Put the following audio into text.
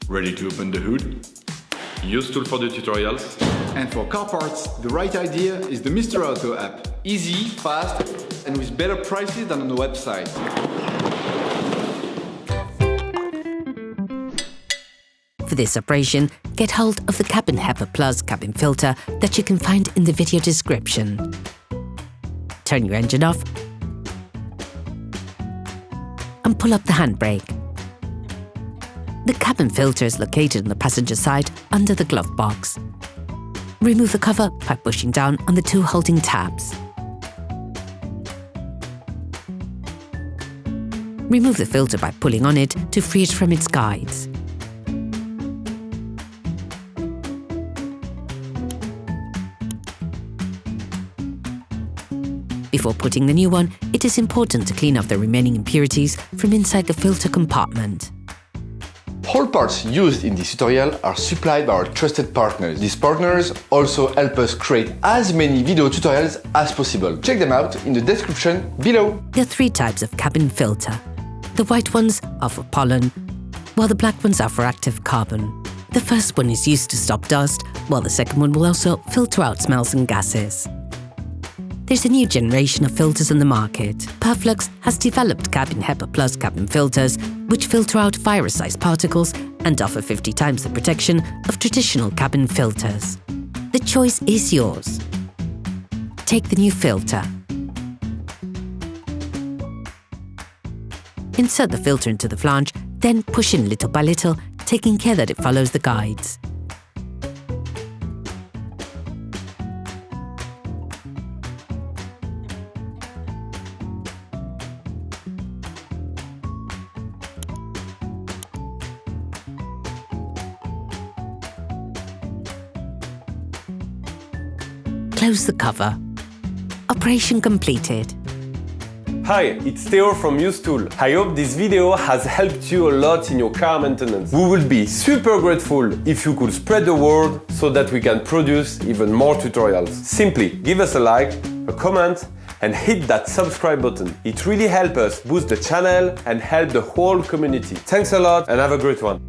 Ready to open the hood? UseTool for the tutorials. And for car parts, the right idea is the Mr. Auto app. Easy, fast, and with better prices than on the website. For this operation, get hold of the Cabin HEPA Plus cabin filter that you can find in the video description. Turn your engine off and pull up the handbrake. The cabin filter is located on the passenger side under the glove box. Remove the cover by pushing down on the two holding tabs. Remove the filter by pulling on it to free it from its guides. Before putting the new one, it is important to clean off the remaining impurities from inside the filter compartment. All parts used in this tutorial are supplied by our trusted partners. These partners also help us create as many video tutorials as possible. Check them out in the description below. There are three types of cabin filter. The white ones are for pollen, while the black ones are for active carbon. The first one is used to stop dust, while the second one will also filter out smells and gases. There's a new generation of filters on the market. Perflux has developed Cabin HEPA Plus cabin filters, which filter out virus-sized particles and offer 50 times the protection of traditional cabin filters. The choice is yours. Take the new filter. Insert the filter into the flange, then push in little by little, taking care that it follows the guides. Close the cover. Operation completed. Hi, it's Theo from UseTool. I hope this video has helped you a lot in your car maintenance. We will be super grateful if you could spread the word so that we can produce even more tutorials. Simply give us a like, a comment, and hit that subscribe button. It really helps us boost the channel and help the whole community. Thanks a lot and have a great one.